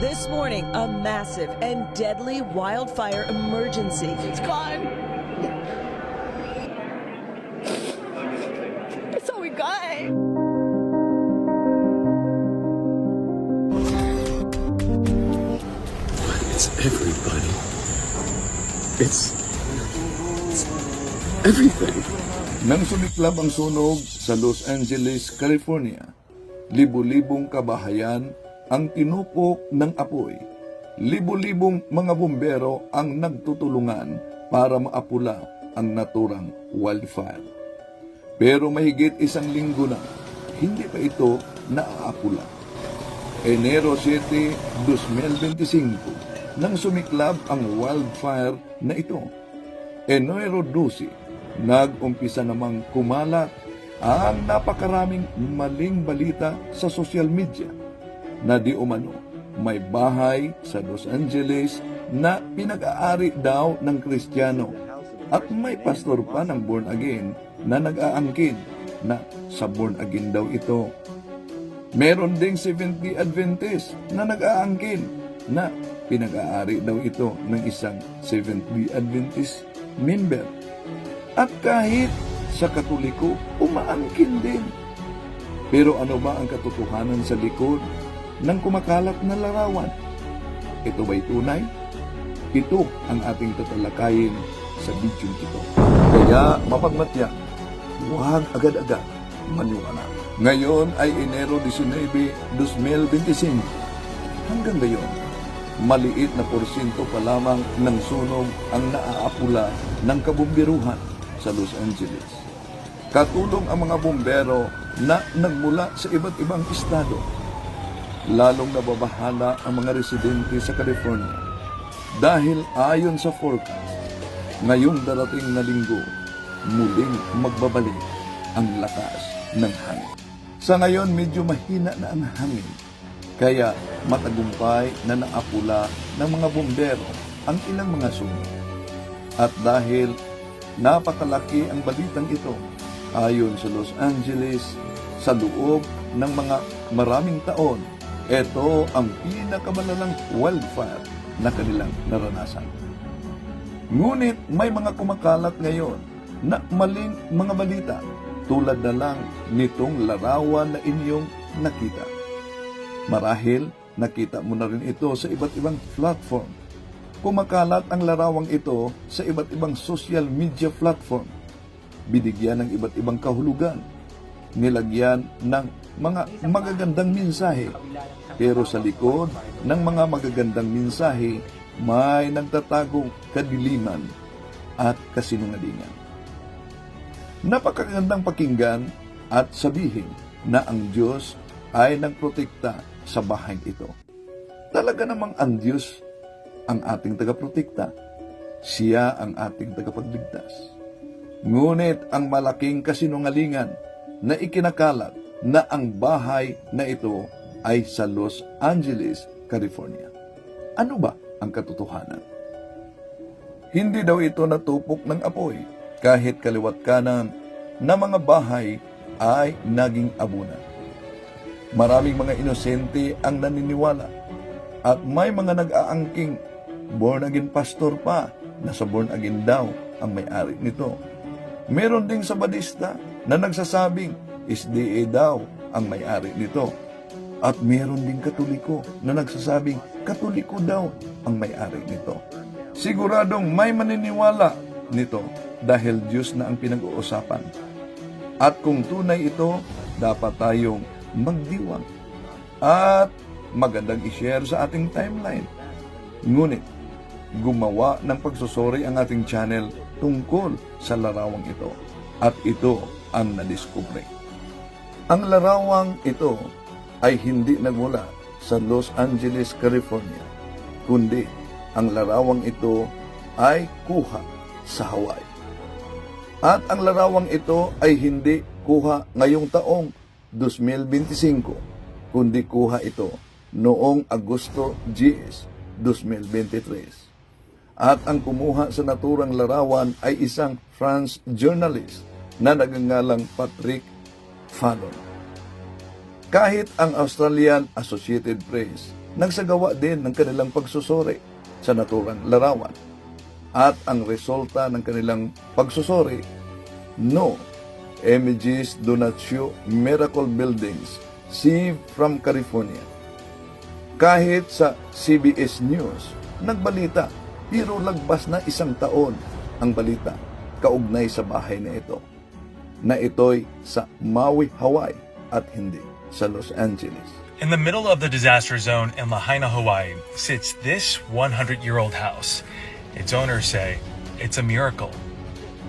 This morning, a massive and deadly wildfire emergency. It's gone. That's all we got. It's everybody. It's everything. Nang sumiklab ang sunog sa Los Angeles, California, libu-libong kabahayan ang tinupok ng apoy. Libu-libong mga bumbero ang nagtutulungan para maapula ang naturang wildfire. Pero mahigit isang linggo na, hindi pa ito naaapula. Enero 7, 2025, nang sumiklab ang wildfire na ito. Enero 12, nag-umpisa namang kumalat ang napakaraming maling balita sa social media na di umano may bahay sa Los Angeles na pinag-aari daw ng Kristiyano at may pastor pa ng born again na nag-aangkin na sa born again daw ito. Meron ding Seventh-day Adventist na nag-aangkin na pinag-aari daw ito ng isang Seventh-day Adventist member. At kahit sa Katoliko, umaangkin din. Pero ano ba ang katotohanan sa likod ng kumakalat na larawan? Ito ba'y tunay? Ito ang ating tatalakayin sa video ito. Kaya mapagmatya, huwag agad-agad maniwala. Ngayon ay Enero 19, 2025. Hanggang ngayon, maliit na porsyento pa lamang ng sunog ang naaapula ng kabumbiruhan sa Los Angeles. Katulong ang mga bumbero na nagmula sa iba't ibang estado. Lalong nababahala ang mga residente sa California dahil ayon sa forecast, ngayong darating na linggo, muling magbabalik ang lakas ng hangin. Sa ngayon, medyo mahina na ang hangin, kaya matagumpay na naapula ng mga bumbero ang ilang mga sunog. At dahil napakalaki ang balitang ito, ayon sa Los Angeles, sa loob ng mga maraming taon, ito ang pinakamalalang wildfire na kanilang naranasan. Ngunit may mga kumakalat ngayon na maling mga balita tulad na lang nitong larawan na inyong nakita. Marahil nakita mo na rin ito sa iba't ibang platform. Kumakalat ang larawang ito sa iba't ibang social media platform. Binigyan ng iba't ibang kahulugan. Nilagyan ng mga magagandang mensahe. Pero sa likod ng mga magagandang mensahe, may nagtatagong kadiliman at kasinungalingan. Napakagandang pakinggan at sabihin na ang Diyos ay nagprotekta sa bahay ito. Talaga namang ang Diyos ang ating tagaprotekta. Siya ang ating tagapagligtas. Ngunit ang malaking kasinungalingan na ikinakalat na ang bahay na ito ay sa Los Angeles, California. Ano ba ang katotohanan? Hindi daw ito natupok ng apoy kahit kaliwat kanan na mga bahay ay naging abunan. Maraming mga inosente ang naniniwala at may mga nag-aangking born again pastor pa na sa born again daw ang may-ari nito. Meron ding sabadista na nagsasabing SDA daw ang may-ari nito. At meron ding Katoliko na nagsasabing Katoliko daw ang may-ari nito. Siguradong may maniniwala nito dahil Diyos na ang pinag-uusapan. At kung tunay ito, dapat tayong magdiwang at magandang i-share sa ating timeline. Ngunit, gumawa ng pagsusuri ang ating channel tungkol sa larawang ito. At ito ang nadiskubre. Ang larawang ito ay hindi nagmula sa Los Angeles, California, kundi ang larawang ito ay kuha sa Hawaii. At ang larawang ito ay hindi kuha ngayong taong 2025, kundi kuha ito noong Agosto 10, 2023. At ang kumuha sa naturang larawan ay isang French journalist na nagngangalang Patrick Fallon. Kahit ang Australian Associated Press nagsagawa din ng kanilang pagsusuri sa naturang larawan. At ang resulta ng kanilang pagsusuri, no, images do not show miracle buildings saved from California. Kahit sa CBS News, nagbalita, pero lagpas na 1 taon ang balita kaugnay sa bahay na ito, na ito'y sa Maui, Hawaii at hindi sa Los Angeles. In the middle of the disaster zone in Lahaina, Hawaii, sits this 100-year-old house. Its owners say it's a miracle.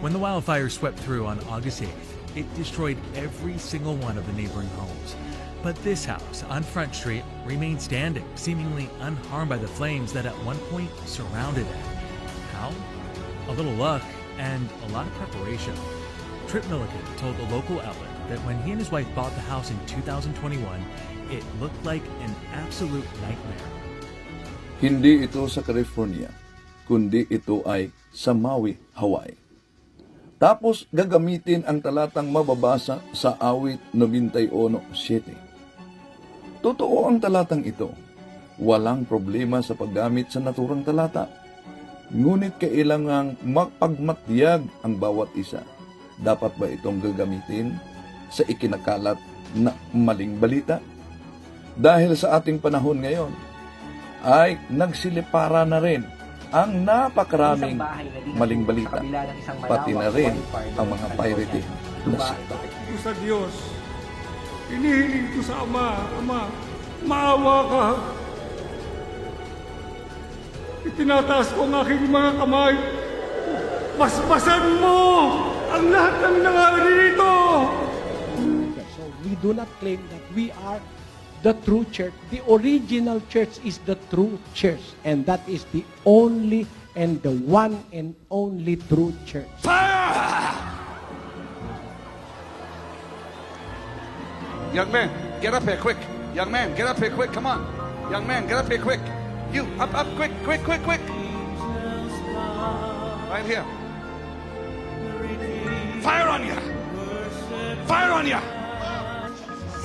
When the wildfire swept through on August 8th, it destroyed every single one of the neighboring homes. But this house on Front Street remained standing, seemingly unharmed by the flames that at one point surrounded it. How? A little luck and a lot of preparation. Trip Milliken told a local outlet that when he and his wife bought the house in 2021, it looked like an absolute nightmare. Hindi ito sa California, kundi ito ay sa Maui, Hawaii. Tapos gagamitin ang talatang mababasa sa awit 91:7. Totoo ang talatang ito. Walang problema sa paggamit sa naturang talata. Ngunit kailangang magpagmatyag ang bawat isa. Dapat ba itong gagamitin sa ikinakalat na maling balita? Dahil sa ating panahon ngayon, ay nagsilipara na rin ang napakaraming maling balita, pati na rin ang mga pirated na site. Ito sa Diyos, hinihiling ko sa Ama, maawa ka. Itinataas ko ang aking mga kamay. Basbasan mo ang lahat ng nangyari dito. So we do not claim that we are the true church. The original church is the true church. And that is the only and the one and only true church. Young man, get up here quick. Young man, get up here quick. Come on. Young man, get up here quick. You, up, quick. Right here. Fire on you. Fire on you.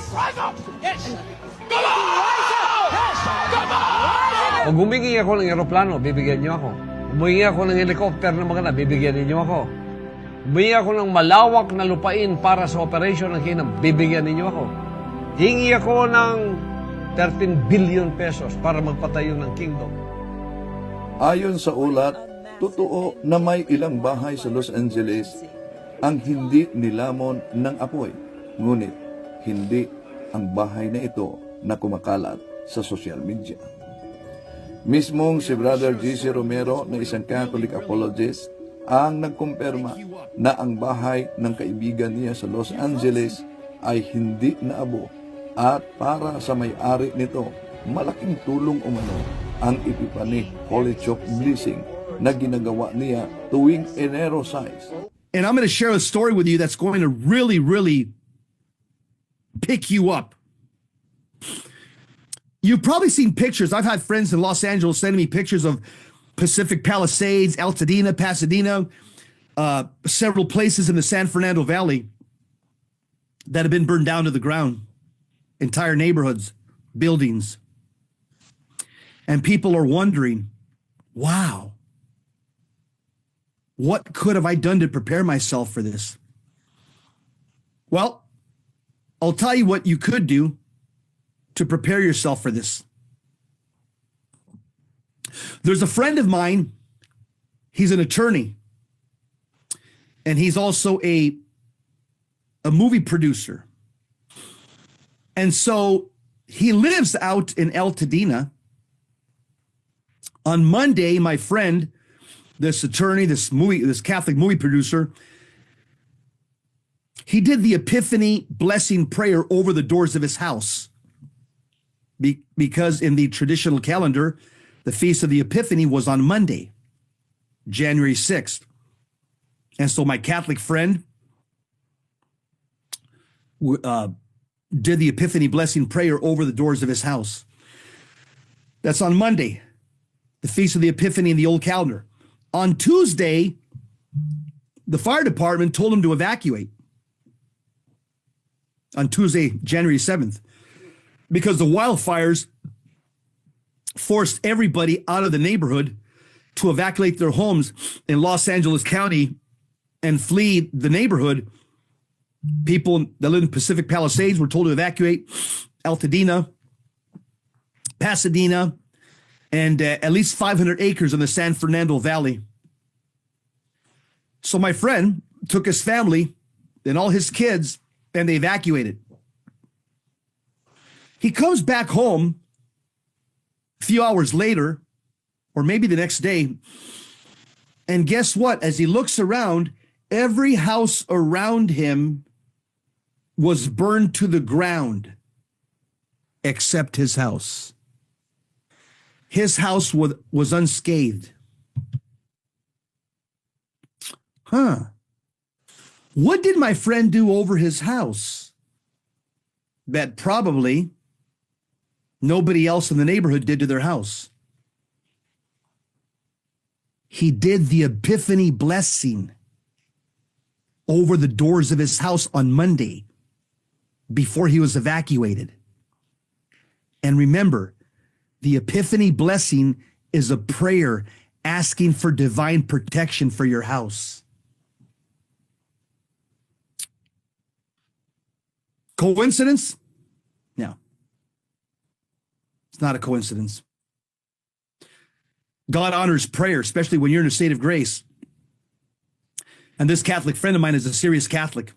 Rise up. Yes. Come on. Come on. Pag humingi ako ng eroplano, bibigyan niyo ako. Humingi ako ng helicopter na maganda, bibigyan niyo ako. Humingi ako ng malawak na lupain para sa operation ng Kingdom, bibigyan niyo ako. Hingi ako ng 13 billion pesos para magpatayo ng Kingdom. Ayon sa ulat, totoo na may ilang bahay sa Los Angeles ang hindi nilamon ng apoy. Ngunit, hindi ang bahay na ito na kumakalat sa social media. Mismong si Brother J.C. Romero na isang Catholic apologist ang nagkumpirma na ang bahay ng kaibigan niya sa Los Angeles ay hindi naabo at para sa may-ari nito, malaking tulong umano ang Epifany Holy Chok Blessing na ginagawa niya tuwing Enero 6. And I'm going to share a story with you that's going to really, really pick you up. You've probably seen pictures. I've had friends in Los Angeles sending me pictures of Pacific Palisades, Altadena, Pasadena, several places in the San Fernando Valley that have been burned down to the ground. Entire neighborhoods, buildings. And people are wondering, wow, what could have I done to prepare myself for this? Well, I'll tell you what you could do to prepare yourself for this. There's a friend of mine, he's an attorney, and he's also a movie producer. And so he lives out in Altadena. On Monday, my friend, this attorney, this Catholic movie producer, he did the Epiphany blessing prayer over the doors of his house. Because in the traditional calendar, the Feast of the Epiphany was on Monday, January 6th. And so my Catholic friend did the Epiphany blessing prayer over the doors of his house. That's on Monday, the Feast of the Epiphany in the old calendar. On Tuesday, the fire department told him to evacuate. On Tuesday, January 7th, because the wildfires forced everybody out of the neighborhood to evacuate their homes in Los Angeles County and flee the neighborhood. People that live in Pacific Palisades were told to evacuate Altadena, Pasadena, and at least 500 acres in the San Fernando Valley. So my friend took his family and all his kids, and they evacuated. He comes back home a few hours later, or maybe the next day, and guess what? As he looks around, every house around him was burned to the ground, except his house. His house was unscathed. What did my friend do over his house that probably nobody else in the neighborhood did to their house? He did the Epiphany blessing over the doors of his house on Monday before he was evacuated. And remember, the Epiphany blessing is a prayer asking for divine protection for your house. Coincidence? No. It's not a coincidence. God honors prayer, especially when you're in a state of grace. And this Catholic friend of mine is a serious Catholic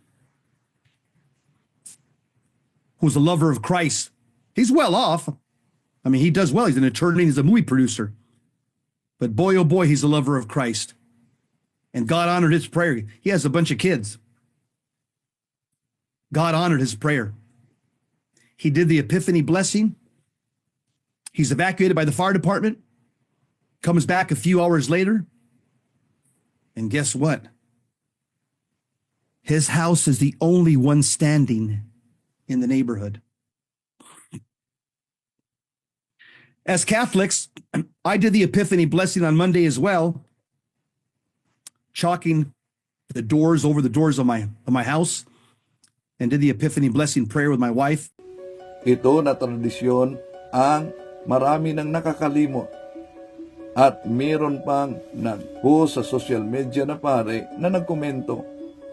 who's a lover of Christ. He's well off. I mean, he does well. He's an attorney. He's a movie producer. But boy, oh boy, he's a lover of Christ. And God honored his prayer. He has a bunch of kids. God honored his prayer. He did the Epiphany blessing. He's evacuated by the fire department. Comes back a few hours later. And guess what? His house is the only one standing in the neighborhood. As Catholics, I did the Epiphany blessing on Monday as well, chalking the doors over the doors of my house, and did the Epiphany blessing prayer with my wife. Ito na tradisyon ang marami nang nakakalimot. At meron pang nag-post sa social media na pare na nagkomento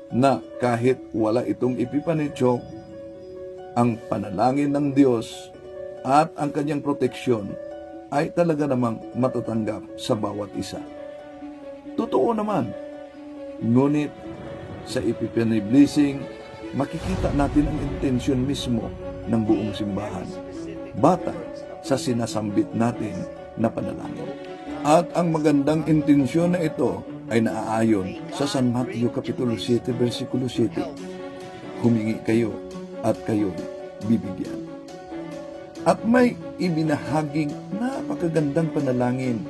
na kahit wala itong Epiphany Chok, ang panalangin ng Diyos at ang kanyang proteksyon ay talaga namang matatanggap sa bawat isa. Totoo naman. Ngunit sa Epiphany blessing, makikita natin ang intensyon mismo ng buong simbahan, batay sa sinasambit natin na panalangin. At ang magandang intensyon na ito ay naaayon sa San Mateo Kapitulo 7, versikulo 7. Humingi kayo at kayo'y bibigyan. At may ibinahaging napakagandang panalangin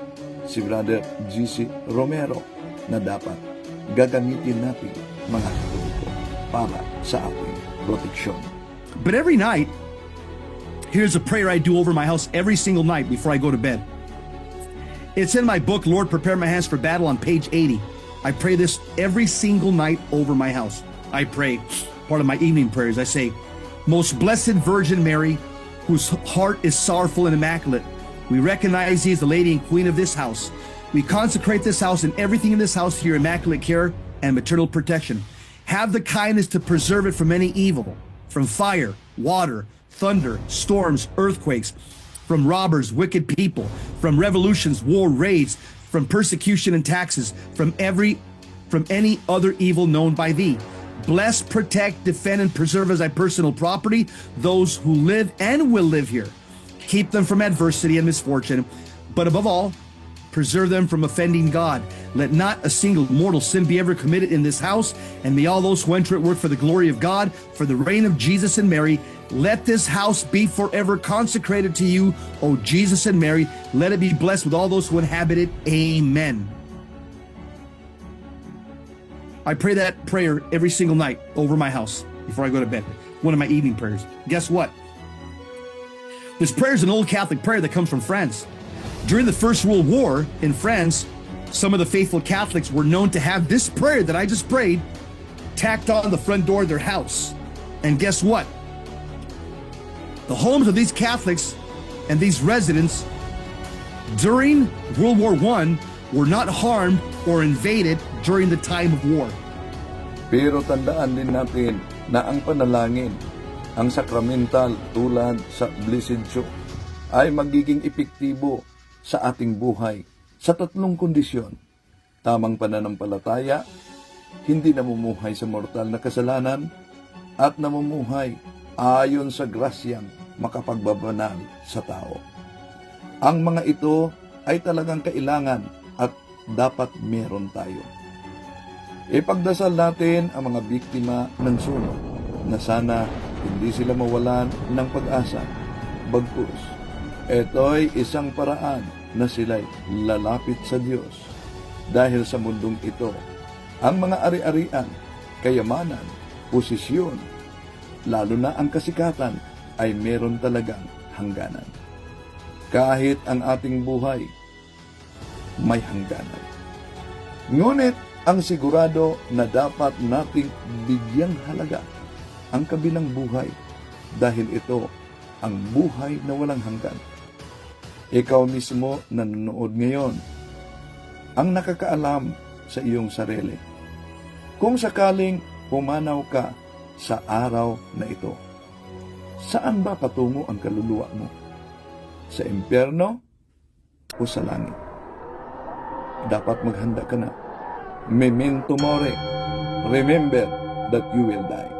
si Brother G.C. Romero na dapat gagamitin natin mga Katoliko para sa ating proteksyon. But every night, here's a prayer I do over my house every single night before I go to bed. It's in my book, Lord, Prepare My Hands for Battle, on page 80. I pray this every single night over my house. I pray, part of my evening prayers, I say, Most Blessed Virgin Mary, whose heart is sorrowful and immaculate, we recognize thee as the Lady and Queen of this house. We consecrate this house and everything in this house to your immaculate care and maternal protection. Have the kindness to preserve it from any evil, from fire, water, thunder, storms, earthquakes, from robbers, wicked people, from revolutions, war, raids, from persecution and taxes, from any other evil known by thee. Bless, protect, defend, and preserve as thy personal property those who live and will live here. Keep them from adversity and misfortune, but above all, preserve them from offending God. Let not a single mortal sin be ever committed in this house, and may all those who enter it work for the glory of God, for the reign of Jesus and Mary. Let this house be forever consecrated to you, O Jesus and Mary. Let it be blessed with all those who inhabit it. Amen. I pray that prayer every single night over my house before I go to bed. One of my evening prayers. Guess what? This prayer is an old Catholic prayer that comes from France. During the First World War in France, some of the faithful Catholics were known to have this prayer that I just prayed tacked on the front door of their house. And guess what? The homes of these Catholics and these residents during World War I were not harmed or invaded during the time of war. Pero tandaan din natin na ang panalangin, ang sakramental tulad sa Blessed Show, ay magiging epektibo sa ating buhay sa tatlong kondisyon. Tamang pananampalataya, hindi namumuhay sa mortal na kasalanan, at namumuhay ayon sa grasyang makapagbabanal sa tao. Ang mga ito ay talagang kailangan at dapat meron tayo. Ipagdasal natin ang mga biktima ng sunog na sana hindi sila mawalan ng pag-asa. Bagkus, ito'y isang paraan na sila'y lalapit sa Diyos. Dahil sa mundong ito, ang mga ari-arian, kayamanan, posisyon, lalo na ang kasikatan, ay meron talagang hangganan. Kahit ang ating buhay, may hangganan. Ngunit, ang sigurado na dapat nating bigyang halaga ang kabilang buhay dahil ito ang buhay na walang hanggan. Ikaw mismo na nanonood ngayon ang nakakaalam sa iyong sarili. Kung sakaling pumanaw ka sa araw na ito, saan ba patungo ang kaluluwa mo? Sa impyerno o sa langit? Dapat maghanda ka na. Memento mori. Remember that you will die.